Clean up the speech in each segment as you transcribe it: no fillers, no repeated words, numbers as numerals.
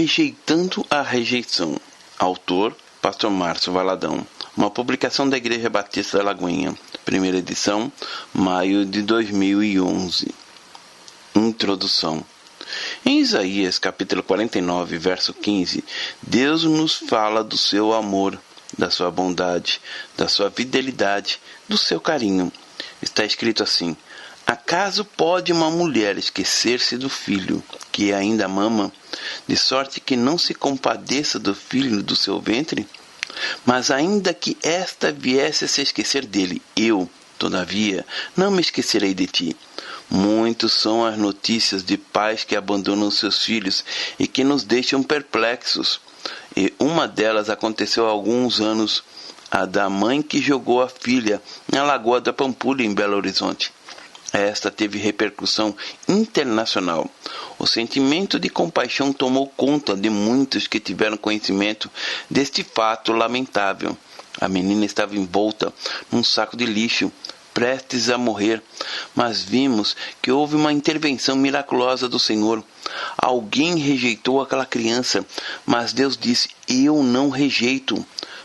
Rejeitando a rejeição. Autor, Pastor Márcio Valadão. Uma publicação da Igreja Batista da Lagoinha. Primeira edição, maio de 2011. Introdução. Em Isaías, capítulo 49, verso 15, Deus nos fala do seu amor, da sua bondade, da sua fidelidade, do seu carinho. Está escrito assim: acaso pode uma mulher esquecer-se do filho que ainda mama, de sorte que não se compadeça do filho do seu ventre? Mas ainda que esta viesse a se esquecer dele, eu, todavia, não me esquecerei de ti. Muitos são as notícias de pais que abandonam seus filhos e que nos deixam perplexos. E uma delas aconteceu há alguns anos, a da mãe que jogou a filha na Lagoa da Pampulha, em Belo Horizonte. Esta teve repercussão internacional. O sentimento de compaixão tomou conta de muitos que tiveram conhecimento deste fato lamentável. A menina estava envolta num saco de lixo, prestes a morrer, mas vimos que houve uma intervenção miraculosa do Senhor. Alguém rejeitou aquela criança, mas Deus disse: eu não rejeito.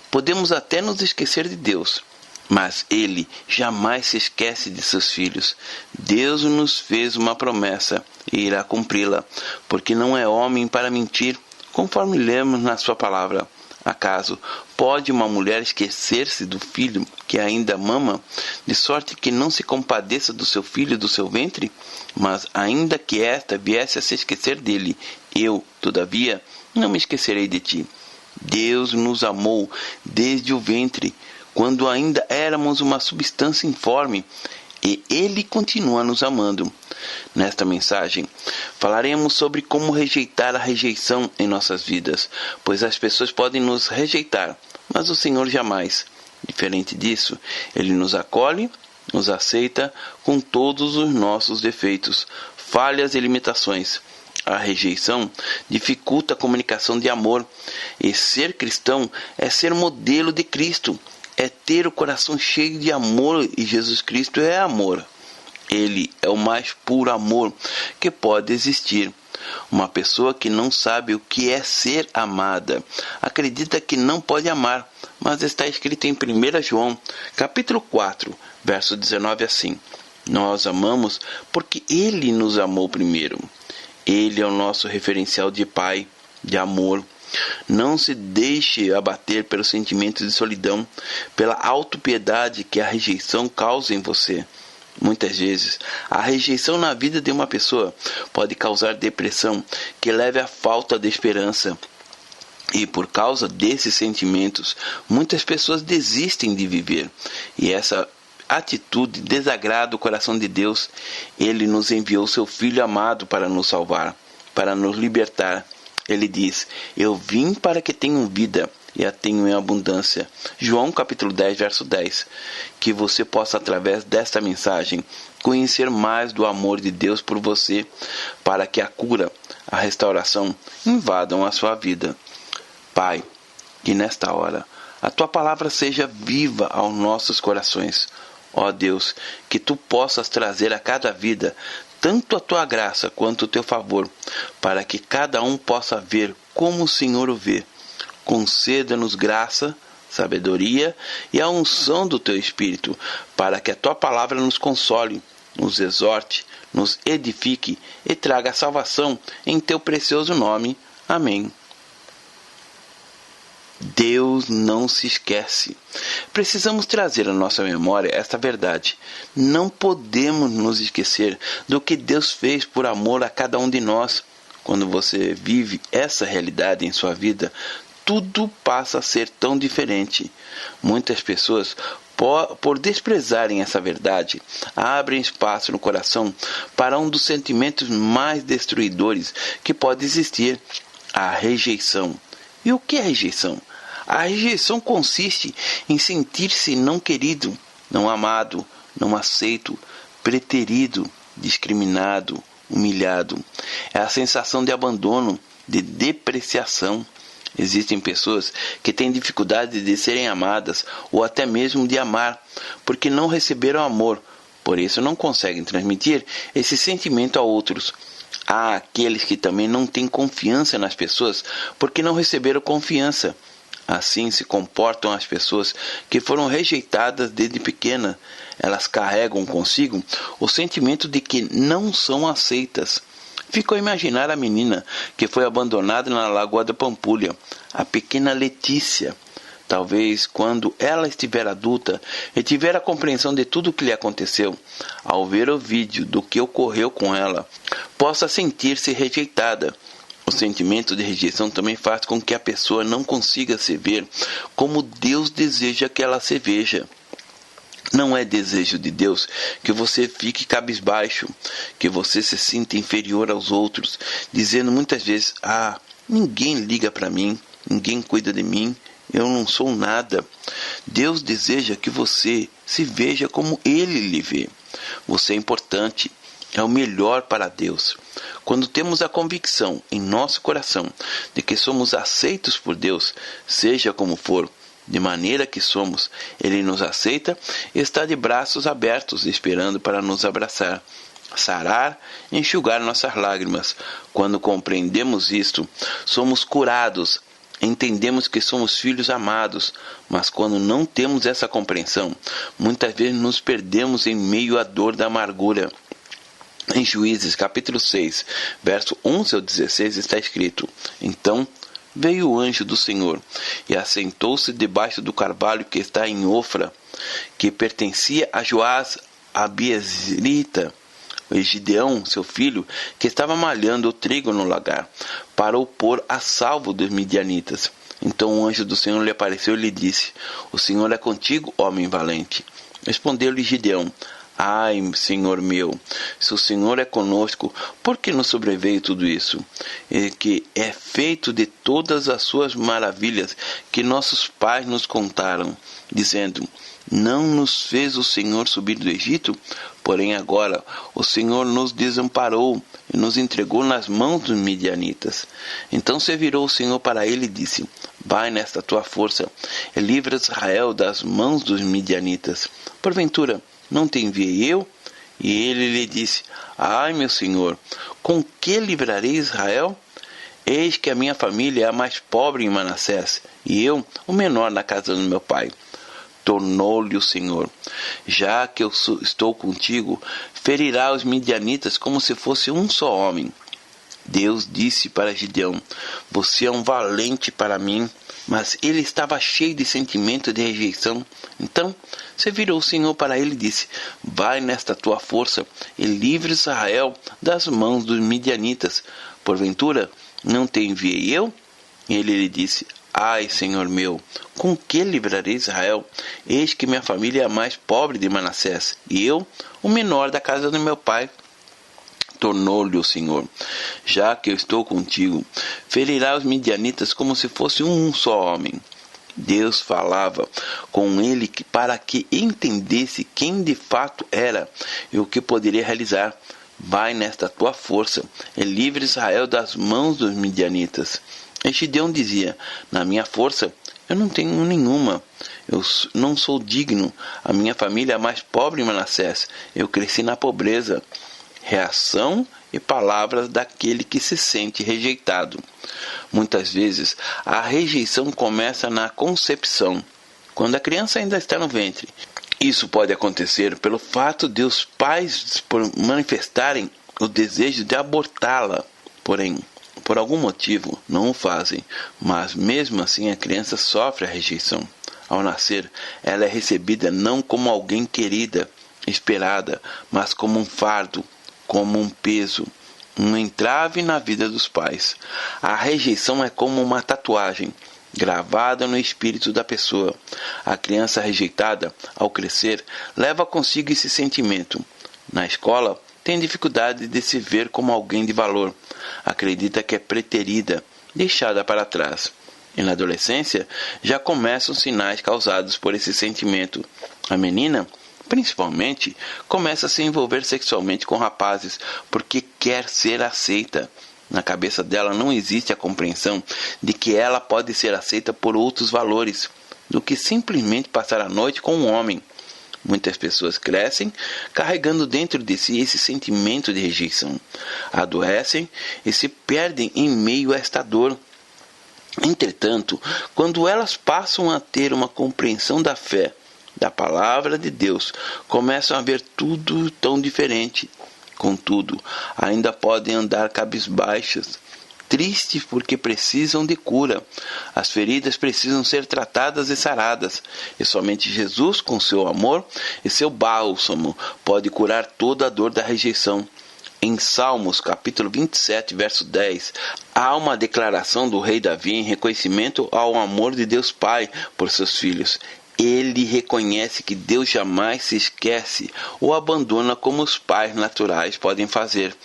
Podemos até nos esquecer de Deus, mas Ele jamais se esquece de seus filhos. Deus nos fez uma promessa e irá cumpri-la, porque não é homem para mentir, conforme lemos na sua palavra. Acaso pode uma mulher esquecer-se do filho que ainda mama, de sorte que não se compadeça do seu filho do seu ventre? Mas ainda que esta viesse a se esquecer dele, eu, todavia, não me esquecerei de ti. Deus nos amou desde o ventre, quando ainda éramos uma substância informe, e Ele continua nos amando. Nesta mensagem, falaremos sobre como rejeitar a rejeição em nossas vidas, pois as pessoas podem nos rejeitar, mas o Senhor jamais. Diferente disso, Ele nos acolhe, nos aceita com todos os nossos defeitos, falhas e limitações. A rejeição dificulta a comunicação de amor, e ser cristão é ser modelo de Cristo. É ter o coração cheio de amor, e Jesus Cristo é amor. Ele é o mais puro amor que pode existir. Uma pessoa que não sabe o que é ser amada, acredita que não pode amar, mas está escrito em 1 João, capítulo 4, verso 19 assim: nós amamos porque Ele nos amou primeiro. Ele é o nosso referencial de pai, de amor. Não se deixe abater pelo sentimento de solidão, pela autopiedade que a rejeição causa em você. Muitas vezes, a rejeição na vida de uma pessoa pode causar depressão que leve à falta de esperança. E por causa desses sentimentos, muitas pessoas desistem de viver. E essa atitude desagrada o coração de Deus. Ele nos enviou seu Filho amado para nos salvar, para nos libertar. Ele diz: eu vim para que tenham vida e a tenham em abundância. João capítulo 10, verso 10. Que você possa, através desta mensagem, conhecer mais do amor de Deus por você, para que a cura, a restauração invadam a sua vida. Pai, que nesta hora a Tua palavra seja viva aos nossos corações. Ó Deus, que Tu possas trazer a cada vida tanto a Tua graça quanto o Teu favor, para que cada um possa ver como o Senhor o vê. Conceda-nos graça, sabedoria e a unção do Teu Espírito, para que a Tua palavra nos console, nos exorte, nos edifique e traga a salvação em Teu precioso nome. Amém. Deus não se esquece. Precisamos trazer à nossa memória esta verdade. Não podemos nos esquecer do que Deus fez por amor a cada um de nós. Quando você vive essa realidade em sua vida, tudo passa a ser tão diferente. Muitas pessoas, por desprezarem essa verdade, abrem espaço no coração para um dos sentimentos mais destruidores que pode existir: a rejeição. E o que é rejeição? A rejeição consiste em sentir-se não querido, não amado, não aceito, preterido, discriminado, humilhado. É a sensação de abandono, de depreciação. Existem pessoas que têm dificuldade de serem amadas ou até mesmo de amar, porque não receberam amor. Por isso não conseguem transmitir esse sentimento a outros. Há aqueles que também não têm confiança nas pessoas porque não receberam confiança. Assim se comportam as pessoas que foram rejeitadas desde pequena. Elas carregam consigo o sentimento de que não são aceitas. Fico a imaginar a menina que foi abandonada na Lagoa da Pampulha, a pequena Letícia. Talvez quando ela estiver adulta e tiver a compreensão de tudo o que lhe aconteceu, ao ver o vídeo do que ocorreu com ela, possa sentir-se rejeitada. O sentimento de rejeição também faz com que a pessoa não consiga se ver como Deus deseja que ela se veja. Não é desejo de Deus que você fique cabisbaixo, que você se sinta inferior aos outros, dizendo muitas vezes: ninguém liga para mim, ninguém cuida de mim, eu não sou nada. Deus deseja que você se veja como Ele lhe vê. Você é importante, é o melhor para Deus. Quando temos a convicção em nosso coração de que somos aceitos por Deus, seja como for, de maneira que somos, Ele nos aceita e está de braços abertos, esperando para nos abraçar, sarar e enxugar nossas lágrimas. Quando compreendemos isto, somos curados, entendemos que somos filhos amados, mas quando não temos essa compreensão, muitas vezes nos perdemos em meio à dor da amargura. Em Juízes capítulo 6, verso 11 ao 16 está escrito: Então veio o anjo do Senhor e assentou-se debaixo do carvalho que está em Ofra, que pertencia a Joás a Biezrita. E Gideão, seu filho, que estava malhando o trigo no lagar, para o pôr a salvo dos midianitas. Então o anjo do Senhor lhe apareceu e lhe disse: O Senhor é contigo, homem valente. Respondeu-lhe Gideão: Ai, Senhor meu, se o Senhor é conosco, por que nos sobreveio tudo isso? E que é feito de todas as suas maravilhas que nossos pais nos contaram, dizendo: Não nos fez o Senhor subir do Egito? Porém agora o Senhor nos desamparou e nos entregou nas mãos dos midianitas. Então se virou o Senhor para ele e disse: Vai nesta tua força e livra Israel das mãos dos midianitas. Porventura não te enviei eu? E ele lhe disse: Ai, meu Senhor, com que livrarei Israel? Eis que a minha família é a mais pobre em Manassés, e eu o menor na casa do meu pai. Tornou-lhe o Senhor: Já que eu estou contigo, ferirá os midianitas como se fosse um só homem. Deus disse para Gideão: Você é um valente para mim. Mas ele estava cheio de sentimento de rejeição. Então se virou o Senhor para ele e disse: Vai nesta tua força e livre Israel das mãos dos midianitas. Porventura não te enviei eu? E ele lhe disse: Ai, Senhor meu, com que livrarei Israel? Eis que minha família é a mais pobre de Manassés, e eu o menor da casa do meu pai. Tornou-lhe o Senhor: Já que eu estou contigo, ferirá os midianitas como se fosse um só homem. Deus falava com ele para que entendesse quem de fato era e o que poderia realizar. Vai nesta tua força e livre Israel das mãos dos midianitas. E Gideão dizia: Na minha força eu não tenho nenhuma. Eu não sou digno. A minha família é a mais pobre em Manassés. Eu cresci na pobreza. Reação e palavras daquele que se sente rejeitado. Muitas vezes a rejeição começa na concepção, quando a criança ainda está no ventre. Isso pode acontecer pelo fato de os pais manifestarem o desejo de abortá-la, porém, por algum motivo, não o fazem, mas mesmo assim a criança sofre a rejeição. Ao nascer, ela é recebida não como alguém querida, esperada, mas como um fardo, como um peso, um entrave na vida dos pais. A rejeição é como uma tatuagem gravada no espírito da pessoa. A criança rejeitada, ao crescer, leva consigo esse sentimento. Na escola, tem dificuldade de se ver como alguém de valor. Acredita que é preterida, deixada para trás. E na adolescência, já começam os sinais causados por esse sentimento. A menina, principalmente, começa a se envolver sexualmente com rapazes porque quer ser aceita. Na cabeça dela não existe a compreensão de que ela pode ser aceita por outros valores do que simplesmente passar a noite com um homem. Muitas pessoas crescem carregando dentro de si esse sentimento de rejeição, adoecem e se perdem em meio a esta dor. Entretanto, quando elas passam a ter uma compreensão da fé, da palavra de Deus, começam a ver tudo tão diferente. Contudo, ainda podem andar cabisbaixas, tristes porque precisam de cura. As feridas precisam ser tratadas e saradas, e somente Jesus, com seu amor e seu bálsamo, pode curar toda a dor da rejeição. Em Salmos, capítulo 27, verso 10, há uma declaração do rei Davi em reconhecimento ao amor de Deus Pai por seus filhos. Ele reconhece que Deus jamais se esquece ou abandona como os pais naturais podem fazer.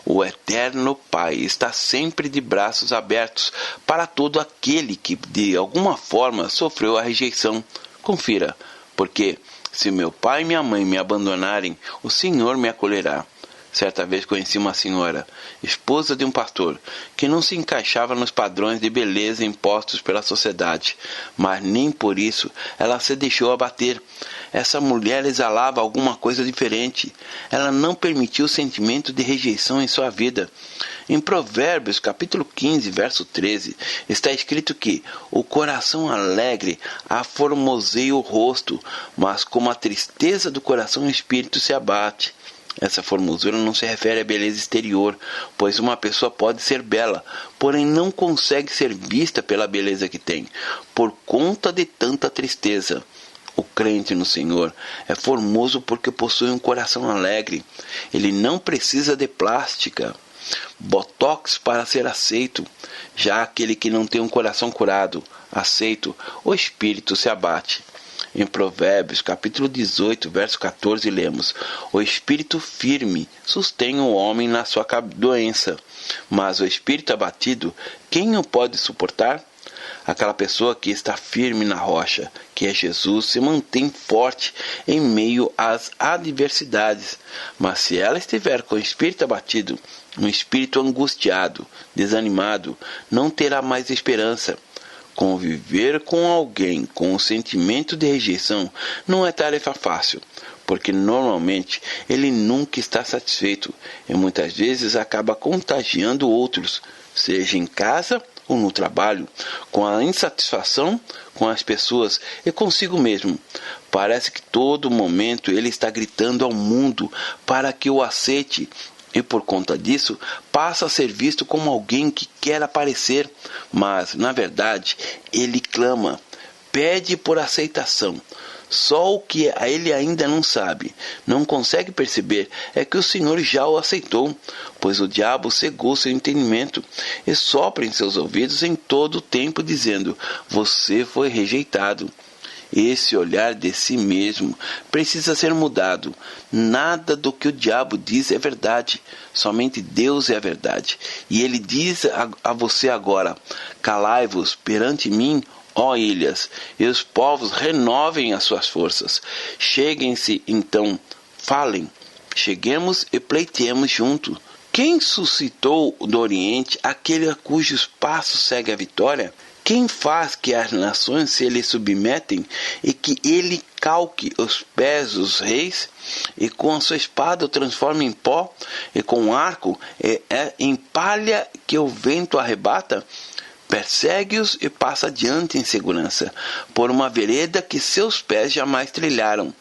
O Eterno Pai está sempre de braços abertos para todo aquele que de alguma forma sofreu a rejeição. Confira, porque se meu pai e minha mãe me abandonarem, o Senhor me acolherá. Certa vez conheci uma senhora, esposa de um pastor, que não se encaixava nos padrões de beleza impostos pela sociedade, mas nem por isso ela se deixou abater. Essa mulher exalava alguma coisa diferente. Ela não permitiu o sentimento de rejeição em sua vida. Em Provérbios, capítulo 15, verso 13, está escrito que o coração alegre aformoseia o rosto, mas como a tristeza do coração o espírito se abate. Essa formosura não se refere à beleza exterior, pois uma pessoa pode ser bela, porém não consegue ser vista pela beleza que tem, por conta de tanta tristeza. O crente no Senhor é formoso porque possui um coração alegre. Ele não precisa de plástica, botox para ser aceito. Já aquele que não tem um coração curado, aceito, o espírito se abate. Em Provérbios, capítulo 18, verso 14, lemos: o espírito firme sustém o homem na sua doença, mas o espírito abatido, quem o pode suportar? Aquela pessoa que está firme na rocha, que é Jesus, se mantém forte em meio às adversidades. Mas se ela estiver com o espírito abatido, um espírito angustiado, desanimado, não terá mais esperança. Conviver com alguém com o sentimento de rejeição não é tarefa fácil, porque normalmente ele nunca está satisfeito e muitas vezes acaba contagiando outros, seja em casa ou no trabalho, com a insatisfação com as pessoas e consigo mesmo. Parece que todo momento ele está gritando ao mundo para que o aceite. E por conta disso, passa a ser visto como alguém que quer aparecer, mas, na verdade, ele clama, pede por aceitação. Só o que ele ainda não sabe, não consegue perceber, é que o Senhor já o aceitou, pois o diabo cegou seu entendimento e sopra em seus ouvidos em todo o tempo, dizendo: você foi rejeitado. Esse olhar de si mesmo precisa ser mudado. Nada do que o diabo diz é verdade. Somente Deus é a verdade. E ele diz a você agora: calai-vos perante mim, ó ilhas, e os povos renovem as suas forças. Cheguem-se então, falem. Cheguemos e pleiteemos junto. Quem suscitou do Oriente aquele a cujos passos segue a vitória? Quem faz que as nações se lhe submetem e que ele calque os pés dos reis e com a sua espada o transforme em pó e com um arco em palha que o vento arrebata? Persegue-os e passa adiante em segurança, por uma vereda que seus pés jamais trilharam.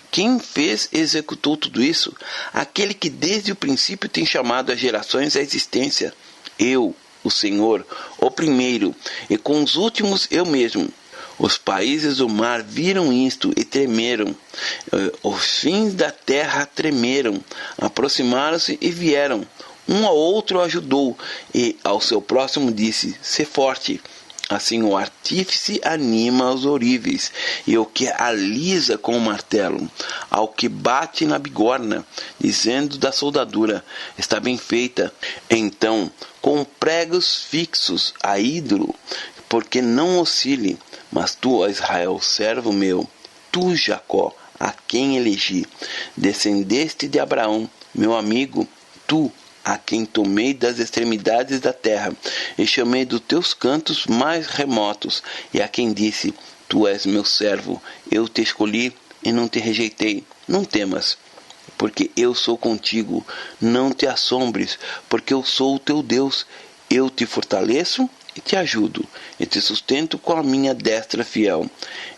Quem fez e executou tudo isso? Aquele que desde o princípio tem chamado as gerações à existência. Eu, o Senhor, o primeiro, e com os últimos eu mesmo. Os países do mar viram isto e tremeram. Os fins da terra tremeram, aproximaram-se e vieram. Um ao outro ajudou, e ao seu próximo disse: sê forte. Assim o artífice anima os ourives, e o que alisa com o martelo, ao que bate na bigorna, dizendo da soldadura: está bem feita. Então, com pregos fixos a ídolo, porque não oscile. Mas tu, ó Israel, servo meu, tu, Jacó, a quem elegi, descendeste de Abraão, meu amigo, tu, a quem tomei das extremidades da terra, e chamei dos teus cantos mais remotos, e a quem disse: tu és meu servo, eu te escolhi, e não te rejeitei. Não temas, porque eu sou contigo. Não te assombres, porque eu sou o teu Deus. Eu te fortaleço e te ajudo, e te sustento com a minha destra fiel.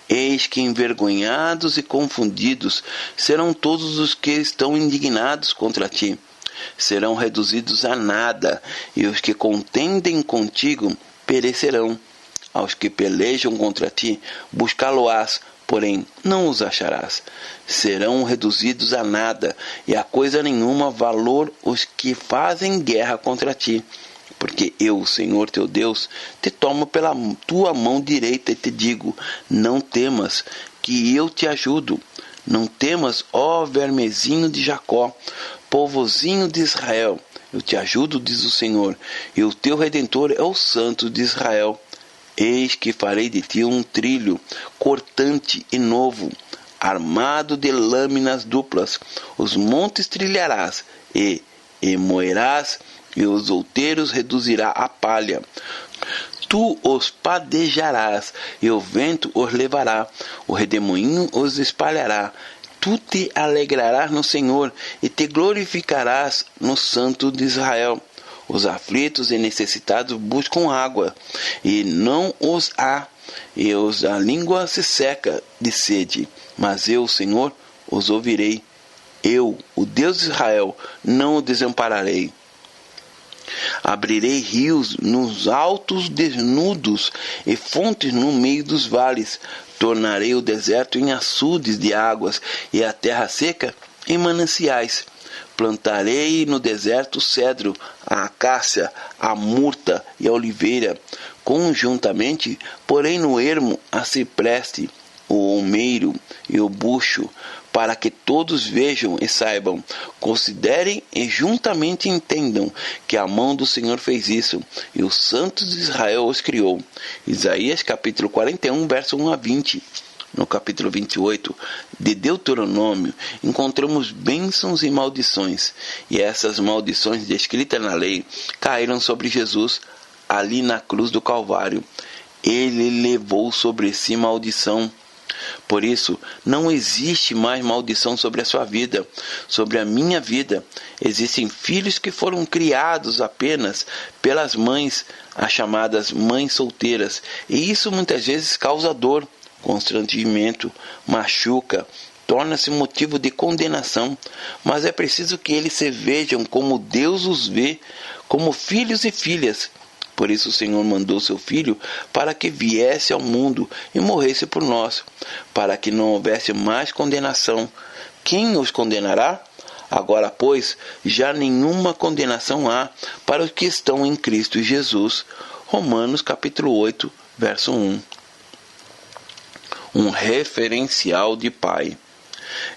Eis que envergonhados e confundidos serão todos os que estão indignados contra ti. Serão reduzidos a nada, e os que contendem contigo perecerão. Aos que pelejam contra ti, buscá-lo-ás, porém não os acharás. Serão reduzidos a nada, e a coisa nenhuma valor os que fazem guerra contra ti. Porque eu, Senhor teu Deus, te tomo pela tua mão direita e te digo: não temas, que eu te ajudo. Não temas, ó vermezinho de Jacó, povozinho de Israel. Eu te ajudo, diz o Senhor, e o teu Redentor é o Santo de Israel. Eis que farei de ti um trilho cortante e novo, armado de lâminas duplas. Os montes trilharás e moerás, e os outeiros reduzirá a palha. Tu os padejarás, e o vento os levará, o redemoinho os espalhará. Tu te alegrarás no Senhor, e te glorificarás no Santo de Israel. Os aflitos e necessitados buscam água, e não os há, e a língua se seca de sede. Mas eu, Senhor, os ouvirei. Eu, o Deus de Israel, não o desampararei. Abrirei rios nos altos desnudos e fontes no meio dos vales. Tornarei o deserto em açudes de águas e a terra seca em mananciais. Plantarei no deserto o cedro, a acácia, a murta e a oliveira, conjuntamente, porém no ermo a cipreste, o olmeiro e o bucho, para que todos vejam e saibam, considerem e juntamente entendam que a mão do Senhor fez isso, e os santos de Israel os criou. Isaías capítulo 41, verso 1 a 20. No capítulo 28 de Deuteronômio, encontramos bênçãos e maldições, e essas maldições descritas na lei caíram sobre Jesus ali na cruz do Calvário. Ele levou sobre si maldição. Por isso, não existe mais maldição sobre a sua vida, sobre a minha vida. Existem filhos que foram criados apenas pelas mães, as chamadas mães solteiras, e isso muitas vezes causa dor, constrangimento, machuca, torna-se motivo de condenação, mas é preciso que eles se vejam como Deus os vê, como filhos e filhas. Por isso o Senhor mandou seu Filho para que viesse ao mundo e morresse por nós, para que não houvesse mais condenação. Quem os condenará? Agora, pois, já nenhuma condenação há para os que estão em Cristo Jesus. Romanos capítulo 8, verso 1. Um referencial de pai.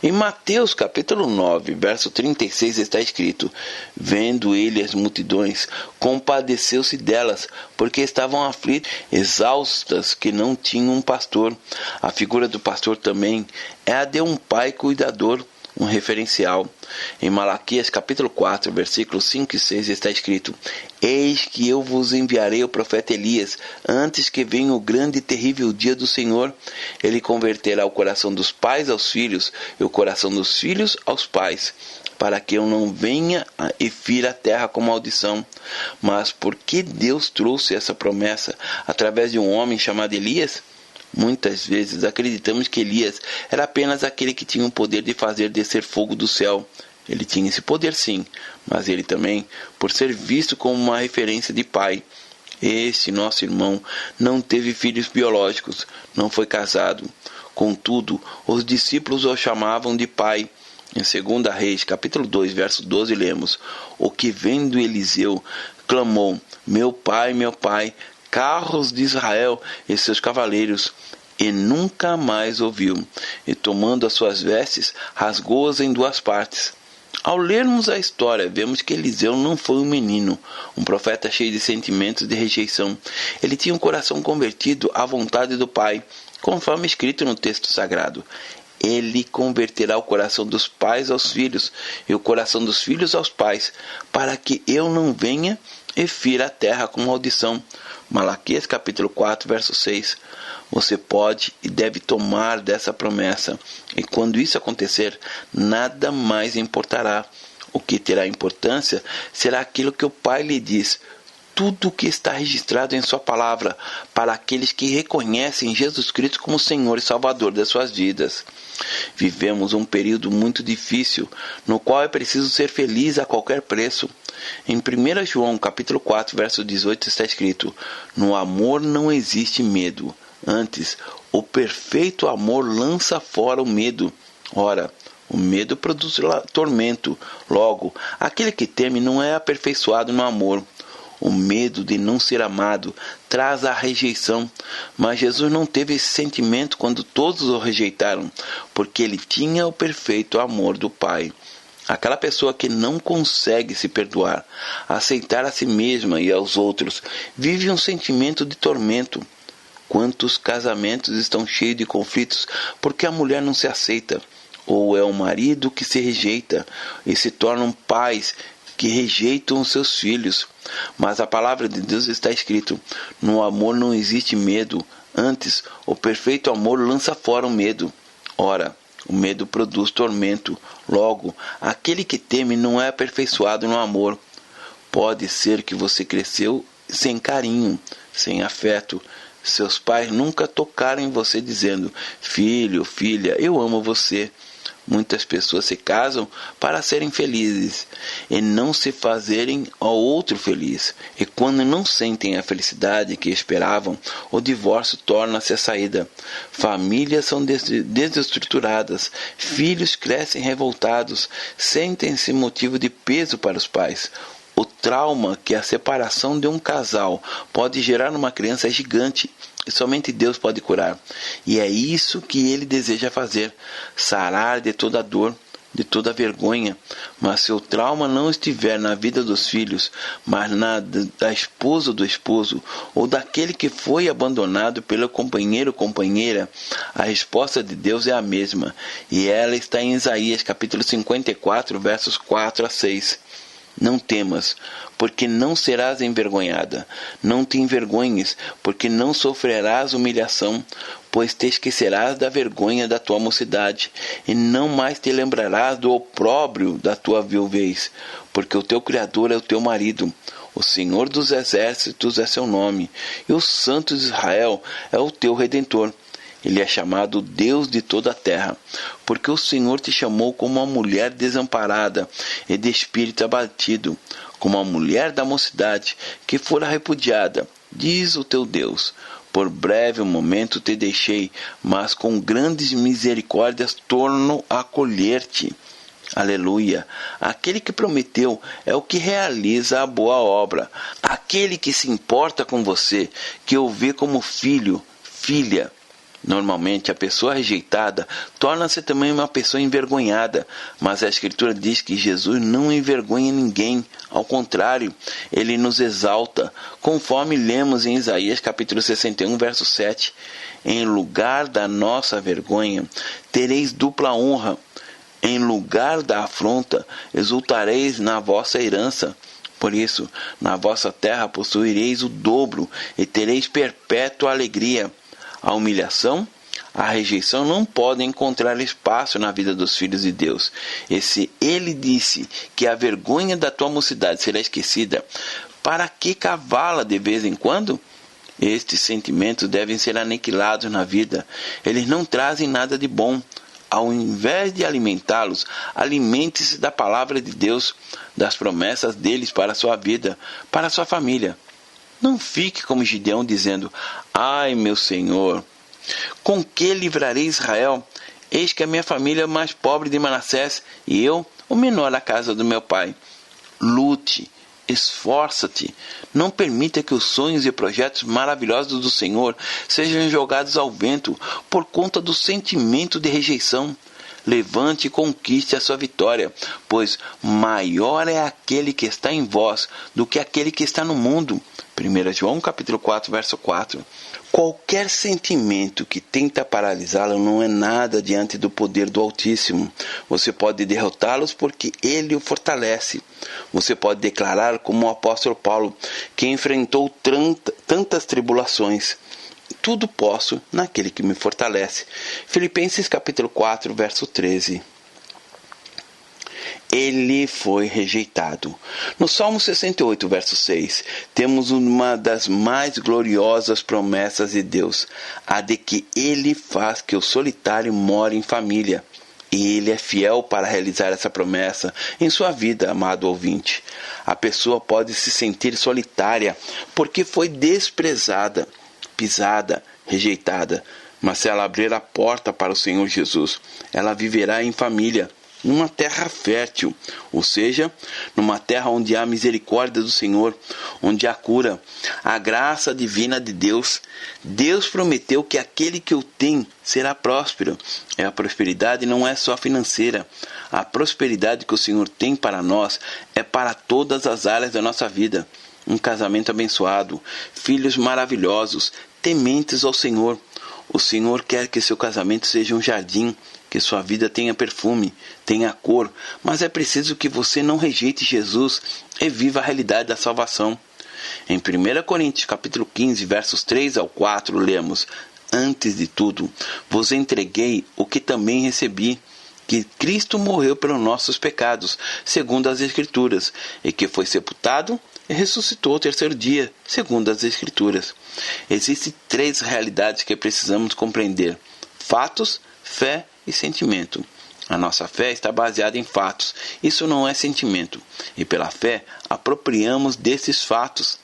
Em Mateus capítulo 9, verso 36 está escrito: vendo ele as multidões, compadeceu-se delas, porque estavam aflitas, exaustas, que não tinham um pastor. A figura do pastor também é a de um pai cuidador, um referencial. Em Malaquias capítulo 4, versículos 5 e 6 está escrito: eis que eu vos enviarei o profeta Elias, antes que venha o grande e terrível dia do Senhor. Ele converterá o coração dos pais aos filhos, e o coração dos filhos aos pais, para que eu não venha e fira a terra com maldição. Mas por que Deus trouxe essa promessa através de um homem chamado Elias? Muitas vezes acreditamos que Elias era apenas aquele que tinha o poder de fazer descer fogo do céu. Ele tinha esse poder sim, mas ele também, por ser visto como uma referência de pai. Este nosso irmão não teve filhos biológicos, não foi casado. Contudo, os discípulos o chamavam de pai. Em 2 Reis, capítulo 2, verso 12, lemos: o que vendo Eliseu, clamou: meu pai, carros de Israel e seus cavaleiros, e nunca mais ouviu. E tomando as suas vestes, rasgou-as em duas partes. Ao lermos a história, vemos que Eliseu não foi um menino, um profeta cheio de sentimentos de rejeição. Ele tinha um coração convertido à vontade do Pai, conforme escrito no texto sagrado. Ele converterá o coração dos pais aos filhos, e o coração dos filhos aos pais, para que eu não venha e fira a terra com maldição. Malaquias capítulo 4, verso 6. Você pode e deve tomar dessa promessa, e quando isso acontecer, nada mais importará. O que terá importância será aquilo que o Pai lhe diz, tudo o que está registrado em sua palavra, para aqueles que reconhecem Jesus Cristo como Senhor e Salvador das suas vidas. Vivemos um período muito difícil, no qual é preciso ser feliz a qualquer preço. Em 1 João capítulo 4, verso 18 está escrito: no amor não existe medo, antes, o perfeito amor lança fora o medo. Ora, o medo produz tormento, logo, aquele que teme não é aperfeiçoado no amor. O medo de não ser amado traz a rejeição, mas Jesus não teve esse sentimento quando todos o rejeitaram, porque ele tinha o perfeito amor do Pai. Aquela pessoa que não consegue se perdoar, aceitar a si mesma e aos outros, vive um sentimento de tormento. Quantos casamentos estão cheios de conflitos porque a mulher não se aceita? Ou é o marido que se rejeita e se tornam pais que rejeitam os seus filhos. Mas a palavra de Deus está escrito: no amor não existe medo, antes o perfeito amor lança fora o medo. Ora, o medo produz tormento, logo, aquele que teme não é aperfeiçoado no amor. Pode ser que você cresceu sem carinho, sem afeto. Seus pais nunca tocaram em você dizendo: filho, filha, eu amo você. Muitas pessoas se casam para serem felizes e não se fazerem ao outro feliz. E quando não sentem a felicidade que esperavam, o divórcio torna-se a saída. Famílias são desestruturadas, filhos crescem revoltados, sentem-se motivo de peso para os pais. O trauma que a separação de um casal pode gerar numa criança é gigante e somente Deus pode curar. E é isso que Ele deseja fazer: sarar de toda dor, de toda vergonha. Mas se o trauma não estiver na vida dos filhos, mas na da esposa ou do esposo, ou daquele que foi abandonado pelo companheiro ou companheira, a resposta de Deus é a mesma. E ela está em Isaías capítulo 54, versos 4 a 6. Não temas, porque não serás envergonhada. Não te envergonhes, porque não sofrerás humilhação, pois te esquecerás da vergonha da tua mocidade, e não mais te lembrarás do opróbrio da tua viuvez, porque o teu Criador é o teu marido. O Senhor dos Exércitos é seu nome, e o Santo de Israel é o teu Redentor. Ele é chamado Deus de toda a terra, porque o Senhor te chamou como uma mulher desamparada e de espírito abatido, como a mulher da mocidade que fora repudiada, diz o teu Deus. Por breve momento te deixei, mas com grandes misericórdias torno a acolher-te. Aleluia! Aquele que prometeu é o que realiza a boa obra. Aquele que se importa com você, que o vê como filho, filha. Normalmente, a pessoa rejeitada torna-se também uma pessoa envergonhada, mas a Escritura diz que Jesus não envergonha ninguém, ao contrário, Ele nos exalta, conforme lemos em Isaías capítulo 61, verso 7. Em lugar da nossa vergonha, tereis dupla honra. Em lugar da afronta, exultareis na vossa herança. Por isso, na vossa terra possuireis o dobro e tereis perpétua alegria. A humilhação, a rejeição não podem encontrar espaço na vida dos filhos de Deus. E se Ele disse que a vergonha da tua mocidade será esquecida, para que cavá-la de vez em quando? Estes sentimentos devem ser aniquilados na vida. Eles não trazem nada de bom. Ao invés de alimentá-los, alimente-se da palavra de Deus, das promessas deles para a sua vida, para a sua família. Não fique como Gideão dizendo: ai, meu Senhor, com que livrarei Israel? Eis que a minha família é mais pobre de Manassés, e eu, o menor da casa do meu pai. Lute, esforça-te, não permita que os sonhos e projetos maravilhosos do Senhor sejam jogados ao vento por conta do sentimento de rejeição. Levante e conquiste a sua vitória, pois maior é aquele que está em vós do que aquele que está no mundo. 1 João capítulo 4, verso 4. Qualquer sentimento que tenta paralisá-lo não é nada diante do poder do Altíssimo. Você pode derrotá-los porque Ele o fortalece. Você pode declarar como o apóstolo Paulo, que enfrentou tantas tribulações: tudo posso naquele que me fortalece. Filipenses capítulo 4, verso 13. Ele foi rejeitado. No Salmo 68, verso 6, temos uma das mais gloriosas promessas de Deus, a de que Ele faz que o solitário more em família. E Ele é fiel para realizar essa promessa em sua vida, amado ouvinte. A pessoa pode se sentir solitária porque foi desprezada, pisada, rejeitada. Mas se ela abrir a porta para o Senhor Jesus, ela viverá em família, numa terra fértil, ou seja, numa terra onde há misericórdia do Senhor, onde há cura, a graça divina de Deus. Deus prometeu que aquele que o tem será próspero. A prosperidade não é só financeira. A prosperidade que o Senhor tem para nós é para todas as áreas da nossa vida. Um casamento abençoado, filhos maravilhosos, tementes ao Senhor. O Senhor quer que seu casamento seja um jardim, que sua vida tenha perfume, tenha cor, mas é preciso que você não rejeite Jesus e viva a realidade da salvação. Em 1 Coríntios capítulo 15, versos 3 ao 4, lemos: Antes de tudo, vos entreguei o que também recebi, que Cristo morreu pelos nossos pecados, segundo as Escrituras, e que foi sepultado e ressuscitou ao terceiro dia, segundo as Escrituras. Existem 3 realidades que precisamos compreender: fatos, fé e sentimento. A nossa fé está baseada em fatos, isso não é sentimento. E pela fé, apropriamos desses fatos.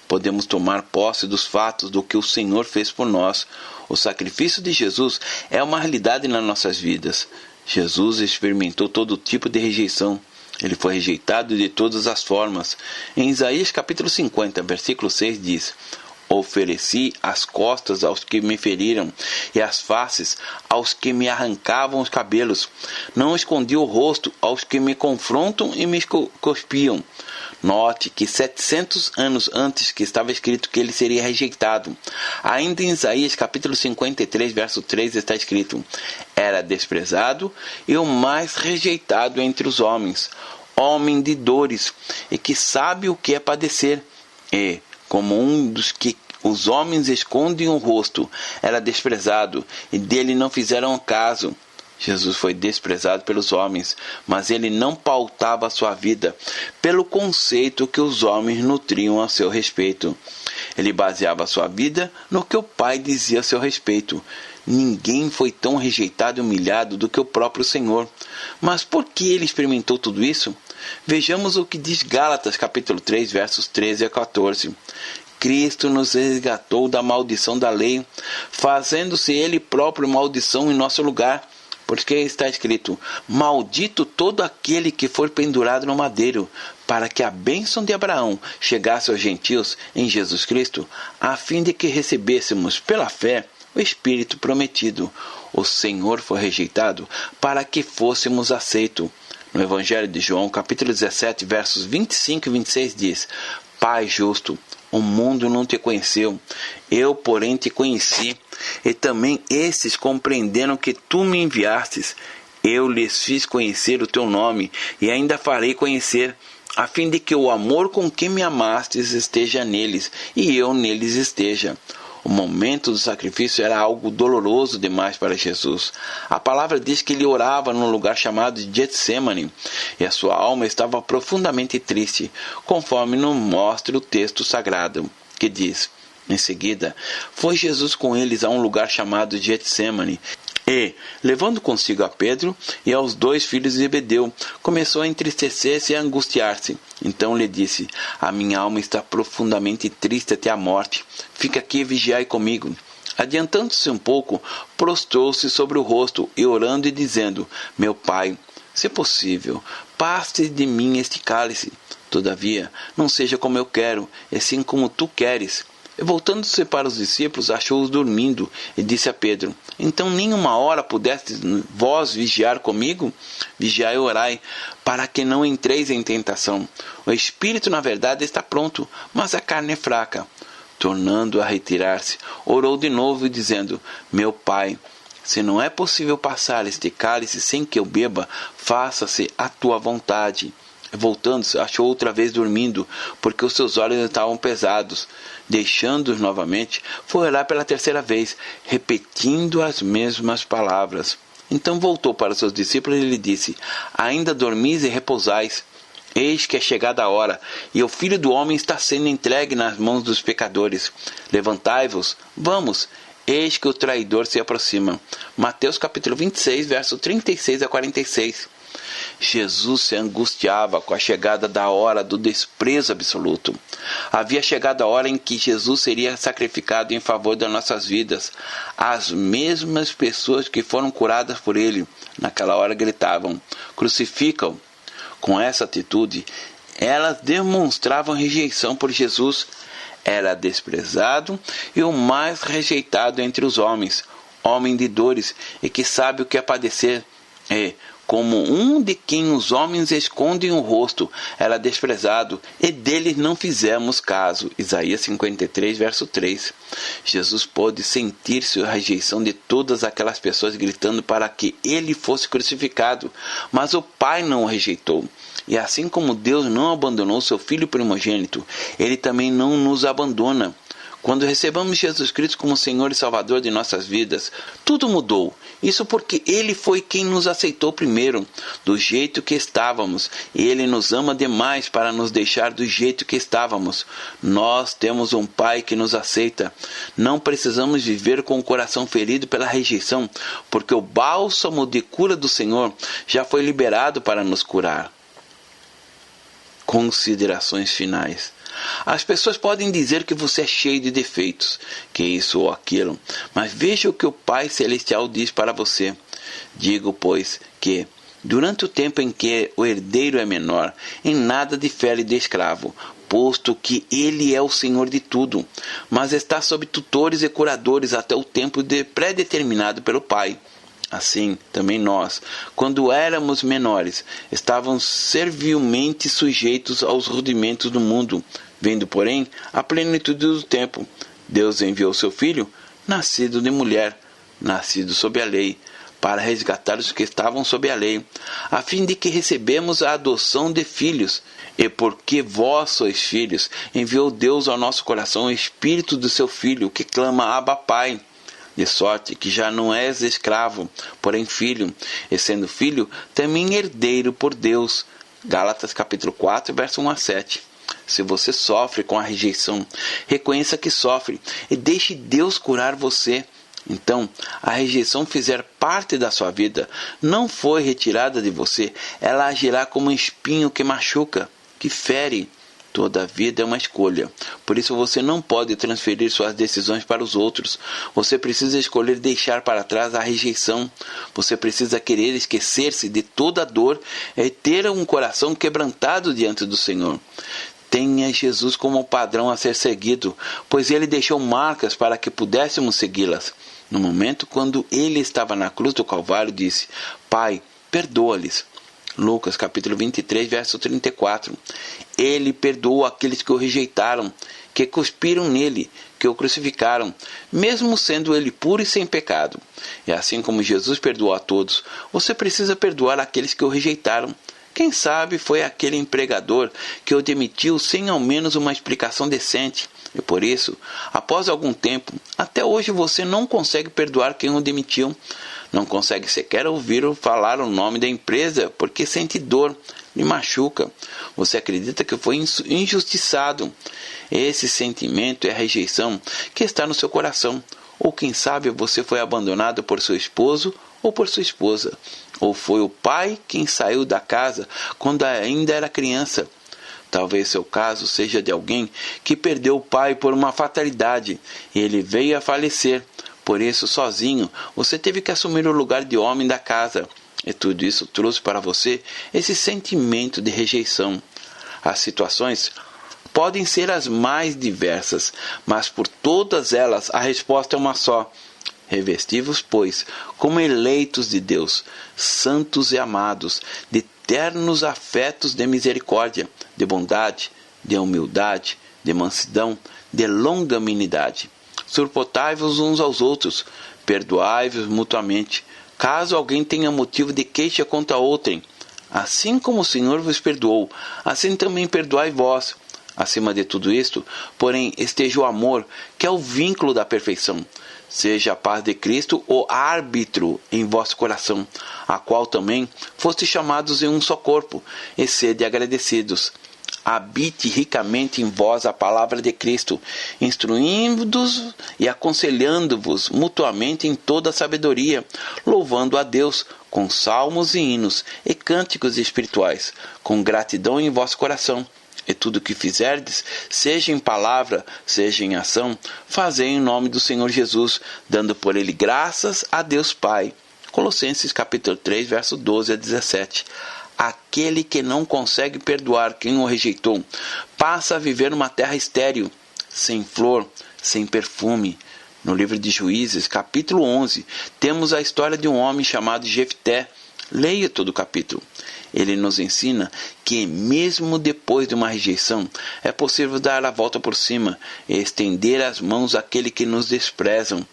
Podemos tomar posse dos fatos do que o Senhor fez por nós. O sacrifício de Jesus é uma realidade nas nossas vidas. Jesus experimentou todo tipo de rejeição. Ele foi rejeitado de todas as formas. Em Isaías capítulo 50, versículo 6 diz: Ofereci as costas aos que me feriram, e as faces aos que me arrancavam os cabelos. Não escondi o rosto aos que me confrontam e me cuspiam. Note que 700 anos antes que estava escrito que ele seria rejeitado. Ainda em Isaías capítulo 53, verso 3 está escrito: Era desprezado e o mais rejeitado entre os homens, homem de dores, e que sabe o que é padecer. E como um dos que os homens escondem o rosto, era desprezado, e dele não fizeram caso. Jesus foi desprezado pelos homens, mas ele não pautava a sua vida pelo conceito que os homens nutriam a seu respeito. Ele baseava a sua vida no que o Pai dizia a seu respeito. Ninguém foi tão rejeitado e humilhado do que o próprio Senhor. Mas por que ele experimentou tudo isso? Vejamos o que diz Gálatas capítulo 3, versos 13 a 14. Cristo nos resgatou da maldição da lei, fazendo-se ele próprio maldição em nosso lugar. Porque está escrito: Maldito todo aquele que for pendurado no madeiro, para que a bênção de Abraão chegasse aos gentios em Jesus Cristo, a fim de que recebêssemos pela fé o Espírito prometido. O Senhor foi rejeitado para que fôssemos aceitos. No Evangelho de João, capítulo 17, versos 25 e 26 diz: Pai justo, o mundo não te conheceu, eu, porém, te conheci, e também estes compreenderam que tu me enviastes. Eu lhes fiz conhecer o teu nome, e ainda farei conhecer, a fim de que o amor com que me amastes esteja neles, e eu neles esteja. O momento do sacrifício era algo doloroso demais para Jesus. A palavra diz que ele orava num lugar chamado de Getsemane, e a sua alma estava profundamente triste, conforme nos mostra o texto sagrado, que diz: Em seguida, foi Jesus com eles a um lugar chamado Getsemane, e, levando consigo a Pedro e aos 2 filhos de Zebedeu, começou a entristecer-se e a angustiar-se. Então lhe disse: A minha alma está profundamente triste até a morte. Fica aqui e vigiai comigo. Adiantando-se um pouco, prostrou-se sobre o rosto e orando e dizendo: Meu Pai, se possível, passe de mim este cálice. Todavia, não seja como eu quero, e sim como tu queres. E voltando-se para os discípulos, achou-os dormindo, e disse a Pedro: Então nem uma hora pudestes vós vigiar comigo? Vigiai e orai, para que não entreis em tentação. O espírito, na verdade, está pronto, mas a carne é fraca. Tornando a retirar-se, orou de novo, dizendo: Meu Pai, se não é possível passar este cálice sem que eu beba, faça-se a tua vontade. Voltando-se, achou outra vez dormindo, porque os seus olhos estavam pesados. Deixando-os novamente, foi orar pela terceira vez, repetindo as mesmas palavras. Então voltou para seus discípulos e lhe disse: ainda dormis e repousais? Eis que é chegada a hora, e o Filho do Homem está sendo entregue nas mãos dos pecadores. Levantai-vos, vamos, eis que o traidor se aproxima. Mateus capítulo 26, verso 36 a 46. Jesus se angustiava com a chegada da hora do desprezo absoluto. Havia chegado a hora em que Jesus seria sacrificado em favor das nossas vidas. As mesmas pessoas que foram curadas por ele, naquela hora gritavam: crucificam! Com essa atitude, elas demonstravam rejeição por Jesus. Era desprezado e o mais rejeitado entre os homens, homem de dores e que sabe o que é padecer. Como um de quem os homens escondem o rosto, era desprezado, e deles não fizemos caso. Isaías 53, verso 3. Jesus pôde sentir-se a rejeição de todas aquelas pessoas gritando para que ele fosse crucificado, mas o Pai não o rejeitou. E assim como Deus não abandonou seu Filho primogênito, ele também não nos abandona. Quando recebemos Jesus Cristo como Senhor e Salvador de nossas vidas, tudo mudou. Isso porque Ele foi quem nos aceitou primeiro, do jeito que estávamos. E Ele nos ama demais para nos deixar do jeito que estávamos. Nós temos um Pai que nos aceita. Não precisamos viver com o coração ferido pela rejeição, porque o bálsamo de cura do Senhor já foi liberado para nos curar. Considerações finais. As pessoas podem dizer que você é cheio de defeitos, que isso ou aquilo, mas veja o que o Pai Celestial diz para você. Digo, pois, que, durante o tempo em que o herdeiro é menor, em nada difere de escravo, posto que ele é o Senhor de tudo, mas está sob tutores e curadores até o tempo pré-determinado pelo Pai. Assim, também nós, quando éramos menores, estávamos servilmente sujeitos aos rudimentos do mundo. Vendo, porém, a plenitude do tempo, Deus enviou seu Filho, nascido de mulher, nascido sob a lei, para resgatar os que estavam sob a lei, a fim de que recebemos a adoção de filhos. E porque vós sois filhos, enviou Deus ao nosso coração o Espírito do seu Filho, que clama: Abba, Pai. De sorte que já não és escravo, porém filho, e sendo filho, também herdeiro por Deus. Gálatas capítulo 4, verso 1 a 7. Se você sofre com a rejeição, reconheça que sofre e deixe Deus curar você. Então, a rejeição fizer parte da sua vida, não foi retirada de você, ela agirá como um espinho que machuca, que fere. Toda vida é uma escolha. Por isso você não pode transferir suas decisões para os outros. Você precisa escolher deixar para trás a rejeição. Você precisa querer esquecer-se de toda a dor e ter um coração quebrantado diante do Senhor. Tenha Jesus como padrão a ser seguido, pois Ele deixou marcas para que pudéssemos segui-las. No momento quando Ele estava na cruz do Calvário, disse: Pai, perdoa-lhes. Lucas capítulo 23, verso 34. Ele perdoou aqueles que o rejeitaram, que cuspiram nele, que o crucificaram, mesmo sendo ele puro e sem pecado. E assim como Jesus perdoou a todos, você precisa perdoar aqueles que o rejeitaram. Quem sabe foi aquele empregador que o demitiu sem ao menos uma explicação decente. E por isso, após algum tempo, até hoje você não consegue perdoar quem o demitiu. Não consegue sequer ouvir ou falar o nome da empresa porque sente dor, lhe machuca. Você acredita que foi injustiçado. Esse sentimento é a rejeição que está no seu coração. Ou quem sabe você foi abandonado por seu esposo ou por sua esposa. Ou foi o pai quem saiu da casa quando ainda era criança. Talvez seu caso seja de alguém que perdeu o pai por uma fatalidade e ele veio a falecer. Por isso, sozinho, você teve que assumir o lugar de homem da casa. E tudo isso trouxe para você esse sentimento de rejeição. As situações podem ser as mais diversas, mas por todas elas a resposta é uma só. Revesti-vos, pois, como eleitos de Deus, santos e amados, de ternos afetos de misericórdia, de bondade, de humildade, de mansidão, de longanimidade. Suportai-vos uns aos outros, perdoai-vos mutuamente, caso alguém tenha motivo de queixa contra outrem. Assim como o Senhor vos perdoou, assim também perdoai vós. Acima de tudo isto, porém, esteja o amor, que é o vínculo da perfeição. Seja a paz de Cristo o árbitro em vosso coração, a qual também foste chamados em um só corpo, e sede agradecidos. Habite ricamente em vós a palavra de Cristo, instruindo-vos e aconselhando-vos mutuamente em toda a sabedoria, louvando a Deus com salmos e hinos e cânticos espirituais, com gratidão em vosso coração. E tudo o que fizerdes, seja em palavra, seja em ação, fazei em nome do Senhor Jesus, dando por ele graças a Deus Pai. Colossenses capítulo 3, verso 12 a 17. Aquele que não consegue perdoar quem o rejeitou, passa a viver numa terra estéril, sem flor, sem perfume. No livro de Juízes, capítulo 11, temos a história de um homem chamado Jefté. Leia todo o capítulo. Ele nos ensina que, mesmo depois de uma rejeição, é possível dar a volta por cima e estender as mãos àquele que nos desprezam.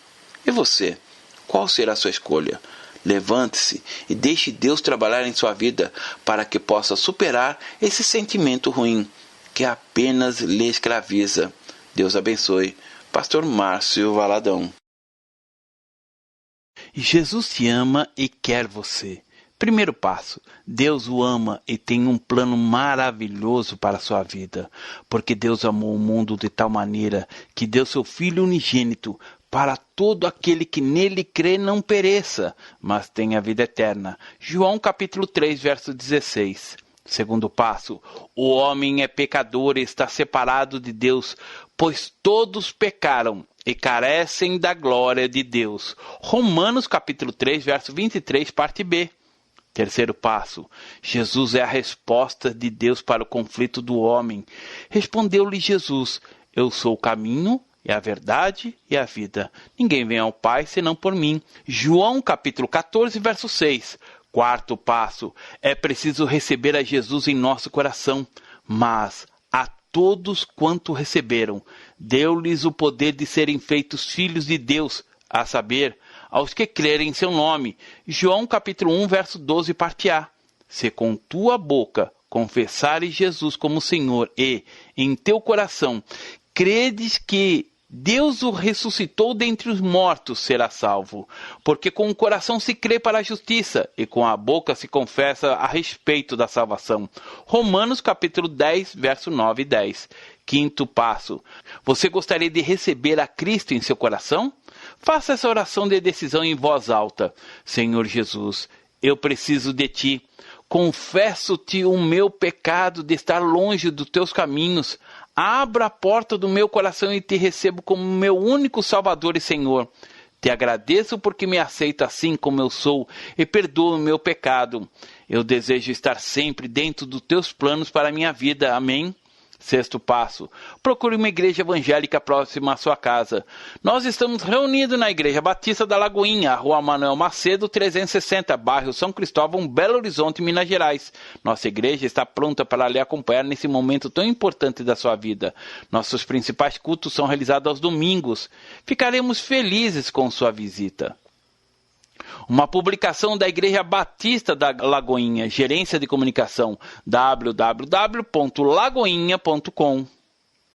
E você? Qual será a sua escolha? Levante-se e deixe Deus trabalhar em sua vida para que possa superar esse sentimento ruim que apenas lhe escraviza. Deus abençoe. Pastor Márcio Valadão. Jesus te ama e quer você. Primeiro passo, Deus o ama e tem um plano maravilhoso para a sua vida, porque Deus amou o mundo de tal maneira que deu seu Filho unigênito para todo aquele que nele crê não pereça, mas tenha vida eterna. João capítulo 3, verso 16. Segundo passo, o homem é pecador e está separado de Deus, pois todos pecaram e carecem da glória de Deus. Romanos capítulo 3, verso 23, parte B. Terceiro passo, Jesus é a resposta de Deus para o conflito do homem. Respondeu-lhe Jesus, eu sou o caminho e a verdade e a vida. Ninguém vem ao Pai senão por mim. João capítulo 14, verso 6. Quarto passo, é preciso receber a Jesus em nosso coração, mas a todos quanto receberam, deu-lhes o poder de serem feitos filhos de Deus, a saber, aos que crerem em seu nome. João capítulo 1, verso 12, parte A. Se com tua boca confessares Jesus como Senhor e, em teu coração, credes que Deus o ressuscitou dentre os mortos, será salvo. Porque com o coração se crê para a justiça e com a boca se confessa a respeito da salvação. Romanos capítulo 10, verso 9 e 10. Quinto passo. Você gostaria de receber a Cristo em seu coração? Faça essa oração de decisão em voz alta. Senhor Jesus, eu preciso de Ti. Confesso-te o meu pecado de estar longe dos Teus caminhos. Abra a porta do meu coração e Te recebo como meu único Salvador e Senhor. Te agradeço porque me aceita assim como eu sou e perdoa o meu pecado. Eu desejo estar sempre dentro dos Teus planos para a minha vida. Amém? Sexto passo, procure uma igreja evangélica próxima à sua casa. Nós estamos reunidos na Igreja Batista da Lagoinha, Rua Manuel Macedo, 360, bairro São Cristóvão, Belo Horizonte, Minas Gerais. Nossa igreja está pronta para lhe acompanhar nesse momento tão importante da sua vida. Nossos principais cultos são realizados aos domingos. Ficaremos felizes com sua visita. Uma publicação da Igreja Batista da Lagoinha, Gerência de Comunicação, www.lagoinha.com.